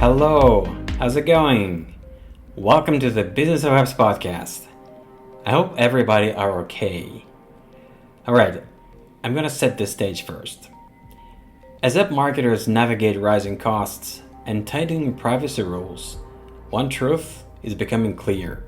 Hello, how's it going? Welcome to the Business of Apps podcast. I hope everybody are okay. Alright, I'm gonna set the stage first. As app marketers navigate rising costs and tightening privacy rules, one truth is becoming clear.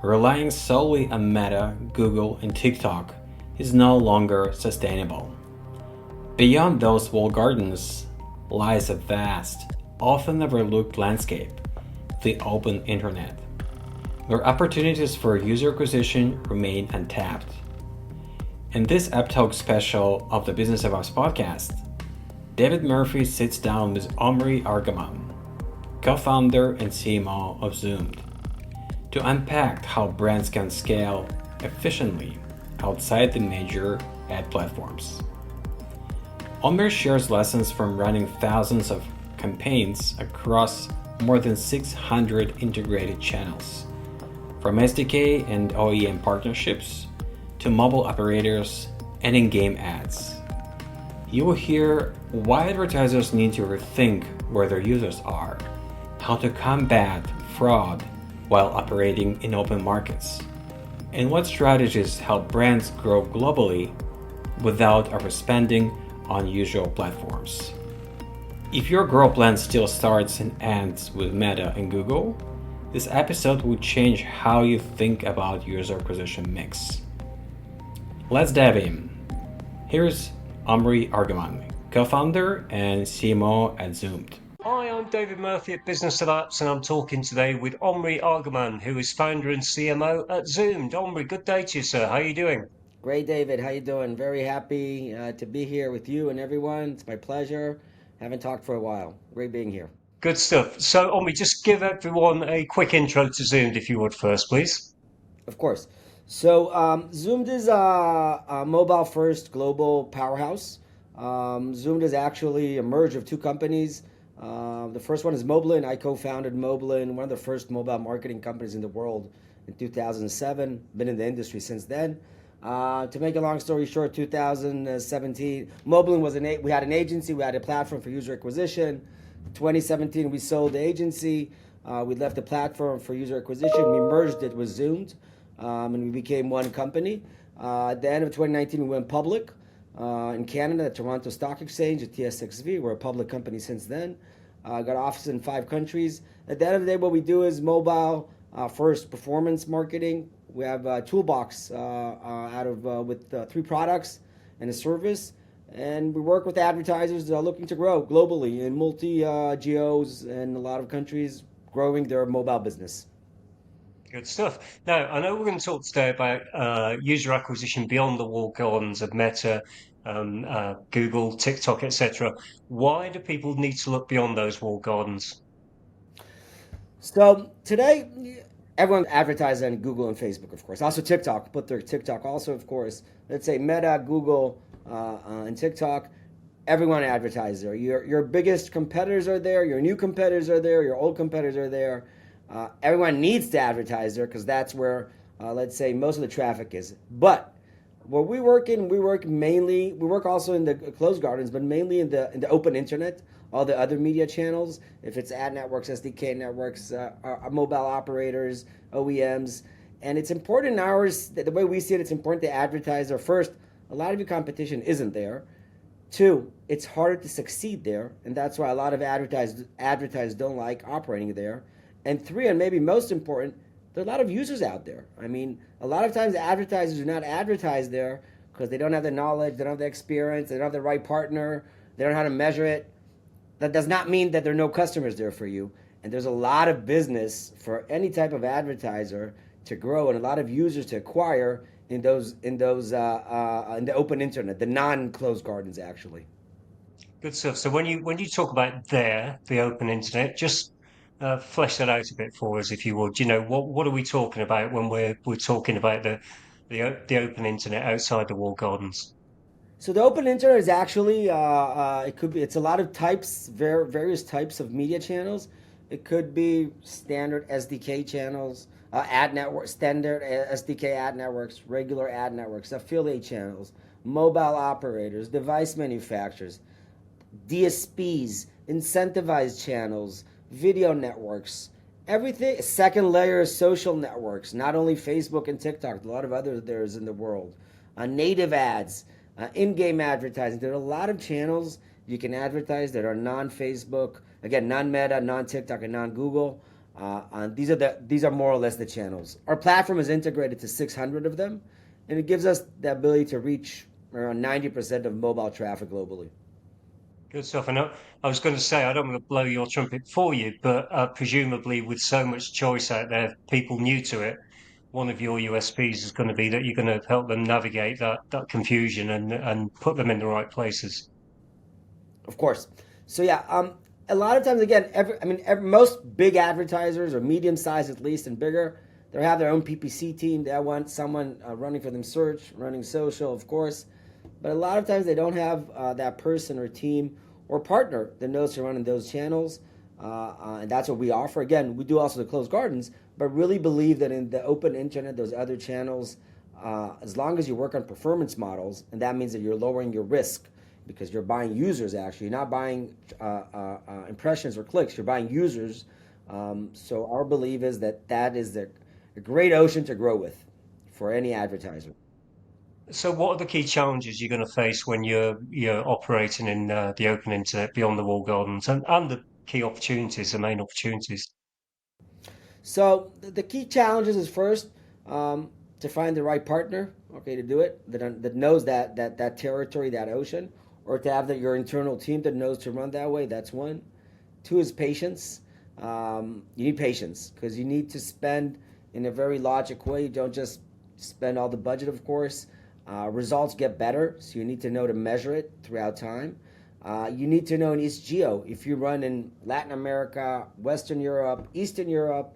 Relying solely on Meta, Google, and TikTok is no longer sustainable. Beyond those walled gardens lies a vast, often overlooked landscape, the open internet, where opportunities for user acquisition remain untapped. In this App Talk special of the Business of Apps podcast, David Murphy sits down with Omri Argaman, co-founder and CMO of Zoomd, to unpack how brands can scale efficiently outside the major ad platforms. Omri shares lessons from running thousands of campaigns across more than 600 integrated channels, from SDK and OEM partnerships to mobile operators and in-game ads. You will hear why advertisers need to rethink where their users are, how to combat fraud while operating in open markets, and what strategies help brands grow globally without overspending on usual platforms. If your growth plan still starts and ends with Meta and Google, this episode will change how you think about user acquisition mix. Let's dive in. Here's Omri Argaman, co-founder and CMO at Zoomd. Hi, I'm David Murphy at Business of Apps, and I'm talking today with Omri Argaman, who is founder and CMO at Zoomd. Omri, good day to you, sir. How are you doing? Great, David. How you doing? Very happy to be here with you and everyone. It's my pleasure. Haven't talked for a while. Great being here. Good stuff. So, Omri, just give everyone a quick intro to Zoomd, if you would, first, please. Of course. So Zoomd is a mobile-first global powerhouse. Zoomd is actually a merge of two companies. The first one is Moblin. I co-founded Moblin, one of the first mobile marketing companies in the world in 2007. Been in the industry since then. To make a long story short, 2017, Moblin was we had an agency, we had a platform for user acquisition. 2017, we sold the agency. We left the platform for user acquisition. We merged it with Zoomd, and we became one company. At the end of 2019, we went public in Canada at Toronto Stock Exchange at TSXV. We're a public company since then. Got offices in 5 countries. At the end of the day, what we do is mobile first performance marketing. We have a toolbox with 3 products and a service, and we work with advertisers that are looking to grow globally in multi-geos and a lot of countries growing their mobile business. Good stuff. Now, I know we're going to talk today about user acquisition beyond the walled gardens of Meta, Google, TikTok, etc. Why do people need to look beyond those walled gardens? So today, everyone advertises on Google and Facebook, of course. Also TikTok, put their TikTok also, of course. Let's say Meta, Google, and TikTok. Everyone advertises there. Your biggest competitors are there. Your new competitors are there. Your old competitors are there. Everyone needs to advertise there because that's where, let's say, most of the traffic is. But where we work also in the closed gardens, but mainly in the open internet. All the other media channels, if it's ad networks, SDK networks, mobile operators, OEMs. And it's important in ours, the way we see it, it's important to advertise there. First, a lot of your competition isn't there. 2, it's harder to succeed there, and that's why a lot of advertisers don't like operating there. And 3, and maybe most important, there are a lot of users out there. I mean, a lot of times advertisers do not advertise there because they don't have the knowledge, they don't have the experience, they don't have the right partner, they don't know how to measure it. That does not mean that there are no customers there for you. And there's a lot of business for any type of advertiser to grow and a lot of users to acquire in the open internet, the non-closed gardens, actually. Good stuff. So when you talk about the open internet, just flesh that out a bit for us, if you would. You know, what are we talking about when we're talking about the open internet outside the walled gardens? So the open internet is actually it's a lot of types, various types of media channels. It could be standard SDK channels, ad network, standard SDK ad networks, regular ad networks, affiliate channels, mobile operators, device manufacturers, DSPs, incentivized channels, video networks, everything. Second layer is social networks, not only Facebook and TikTok, a lot of others there's in the world. Native ads, in-game advertising. There are a lot of channels you can advertise that are non-Facebook, again, non-Meta, non-TikTok, and non-Google. These are more or less the channels. Our platform is integrated to 600 of them, and it gives us the ability to reach around 90% of mobile traffic globally. Good stuff. And I was going to say, I don't want to blow your trumpet for you, but presumably with so much choice out there, people new to it, one of your USPs is going to be that you're going to help them navigate that confusion and put them in the right places. Of course. So yeah, a lot of times, again, most big advertisers, or medium size at least, and bigger, they have their own PPC team. They want someone running for them search, running social, of course. But a lot of times they don't have that person or team or partner that knows to run in those channels. And that's what we offer. Again, we do also the closed gardens, but really believe that in the open internet, those other channels, as long as you work on performance models, and that means that you're lowering your risk because you're buying users actually. You're not buying impressions or clicks, you're buying users. So our belief is that is a great ocean to grow with for any advertiser. So, what are the key challenges you're going to face when you're operating in the open internet beyond the wall gardens, and the key opportunities, the main opportunities? So the key challenges is first to find the right partner, okay, to do it that knows that territory, that ocean, or to have your internal team that knows to run that way. That's one. Two is patience. You need patience because you need to spend in a very logic way. You don't just spend all the budget, of course. Results get better, so you need to know to measure it throughout time. You need to know in each geo, if you run in Latin America, Western Europe, Eastern Europe,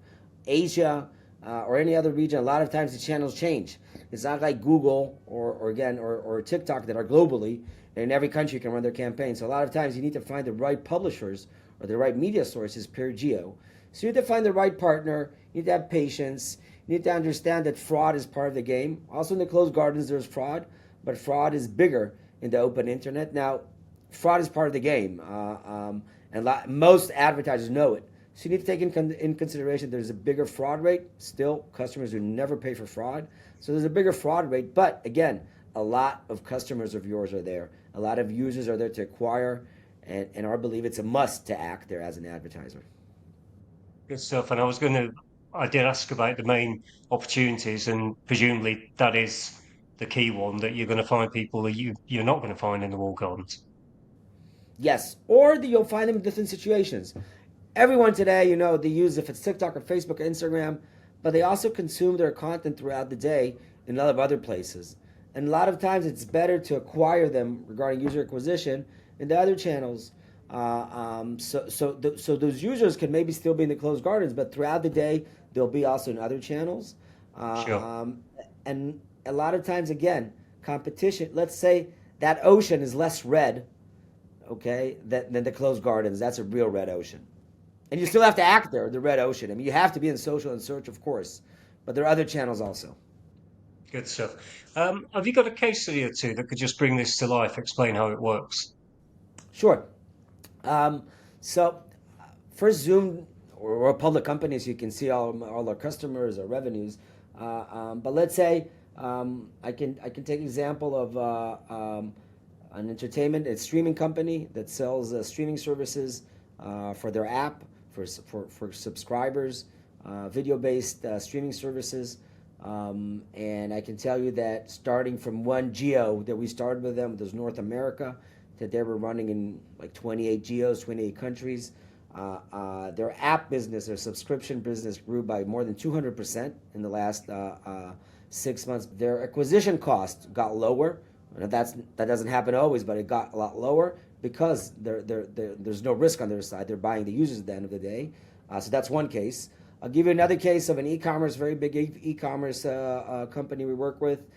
Asia, or any other region, a lot of times the channels change. It's not like Google or TikTok that are globally, and in every country can run their campaign. So a lot of times you need to find the right publishers or the right media sources per geo. So you need to find the right partner, you need to have patience, you need to understand that fraud is part of the game. Also in the closed gardens there's fraud, but fraud is bigger in the open internet. Now, fraud is part of the game, and most advertisers know it. So you need to take in consideration there's a bigger fraud rate. Still, customers who never pay for fraud. So there's a bigger fraud rate, but again, a lot of customers of yours are there. A lot of users are there to acquire, and our belief it's a must to act there as an advertiser. Good stuff. And I did ask about the main opportunities, and presumably that is the key one, that you're going to find people that you're not going to find in the wall gardens. Yes, or you'll find them in different situations. Everyone today, they use, if it's TikTok or Facebook or Instagram, but they also consume their content throughout the day in a lot of other places. And a lot of times it's better to acquire them regarding user acquisition in the other channels. So those users can maybe still be in the closed gardens, but throughout the day, they'll be also in other channels. Sure. And a lot of times, again, competition, let's say that ocean is less red, okay, than the closed gardens. That's a real red ocean. And you still have to act there, the red ocean. I mean, you have to be in social and search, of course, but there are other channels also. Good stuff. Have you got a case study or two that could just bring this to life, explain how it works? Sure. So first, Zoomd, or a public company, so you can see all our customers, our revenues. But let's say I can take an example of an entertainment and streaming company that sells streaming services for their app for subscribers, video-based streaming services. And I can tell you that starting from one geo that we started with them, was North America, that they were running in like 28 geos, 28 countries. Their app business, their subscription business grew by more than 200% in the last 6 months. Their acquisition cost got lower. That doesn't happen always, but it got a lot lower because there's no risk on their side. They're buying the users at the end of the day. So that's one case. I'll give you another case of an e-commerce, very big e-commerce company we work with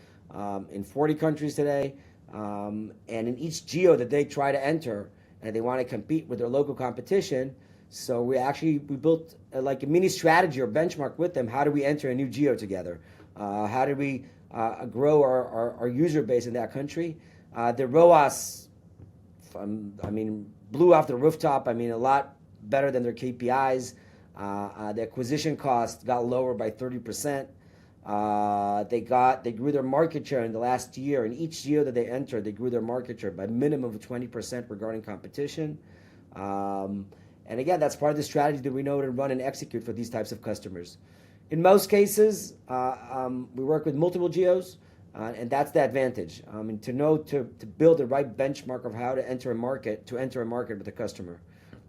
in 40 countries today. And in each geo that they try to enter, and they want to compete with their local competition, so we built like a mini strategy or benchmark with them. How do we enter a new geo together? How do we grow our user base in that country? The ROAS, blew off the rooftop. A lot better than their KPIs. The acquisition cost got lower by 30%. They grew their market share in the last year, and each year that they entered, they grew their market share by a minimum of 20% regarding competition. And again, that's part of the strategy that we know to run and execute for these types of customers. In most cases, we work with multiple geos, and that's the advantage. To build the right benchmark of how to enter a market with a customer,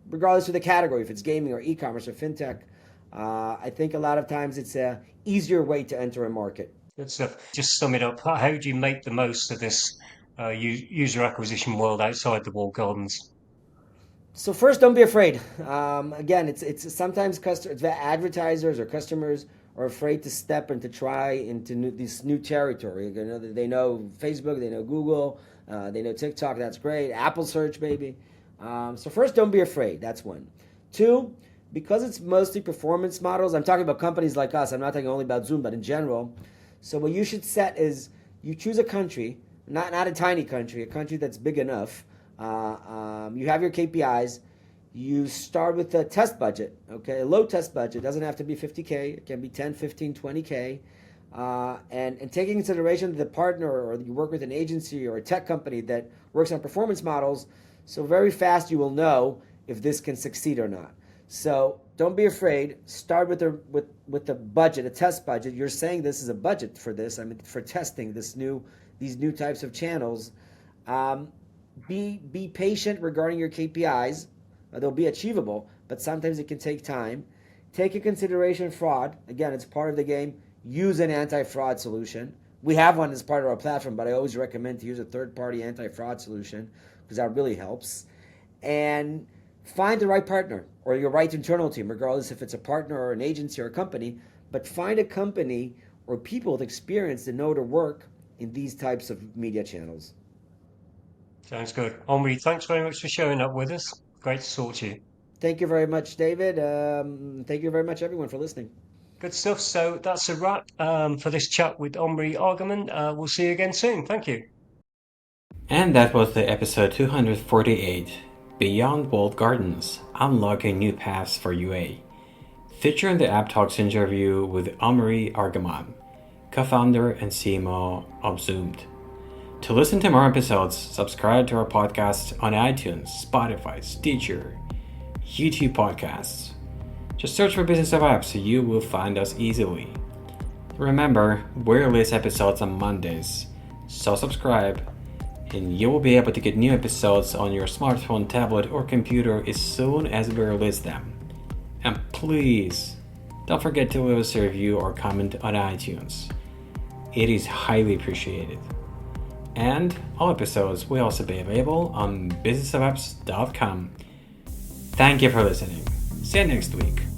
regardless of the category, if it's gaming or e-commerce or fintech. I think a lot of times it's a easier way to enter a market. Good stuff. Just sum it up. How do you make the most of this user acquisition world outside the walled gardens? So first, don't be afraid. Again, it's sometimes advertisers or customers are afraid to step and to try into this new territory. They know Facebook, they know Google, they know TikTok. That's great. Apple search, maybe. So first, don't be afraid. That's one. Two, because it's mostly performance models. I'm talking about companies like us. I'm not talking only about Zoom, but in general. So what you should set is you choose a country, not a tiny country, a country that's big enough. You have your KPIs. You start with a test budget, okay? A low test budget. It doesn't have to be 50K. It can be 10, 15, 20K. And taking into consideration the partner, or you work with an agency or a tech company that works on performance models, so very fast you will know if this can succeed or not. So don't be afraid. Start with the budget, a test budget. You're saying this is a budget for this. For testing these new types of channels. Be patient regarding your KPIs. They'll be achievable, but sometimes it can take time. Take into consideration fraud. Again, it's part of the game. Use an anti-fraud solution. We have one as part of our platform, but I always recommend to use a third-party anti-fraud solution because that really helps. And find the right partner or your right internal team, regardless if it's a partner or an agency or a company, but find a company or people with experience that know to work in these types of media channels. Sounds good. Omri, thanks very much for showing up with us. Great to talk to you. Thank you very much, David. Thank you very much, everyone, for listening. Good stuff. So that's a wrap for this chat with Omri Argaman. We'll see you again soon. Thank you. And that was the episode 248, Beyond Walled Gardens, Unlocking New Paths for UA, featuring the App Talks interview with Omri Argaman, co-founder and CMO of Zoomd. To listen to more episodes, subscribe to our podcast on iTunes, Spotify, Stitcher, YouTube podcasts. Just search for Business of Apps so you will find us easily. Remember, we release episodes on Mondays, so subscribe, and you will be able to get new episodes on your smartphone, tablet, or computer as soon as we release them. And please, don't forget to leave us a review or comment on iTunes. It is highly appreciated. And all episodes will also be available on businessofapps.com. Thank you for listening. See you next week.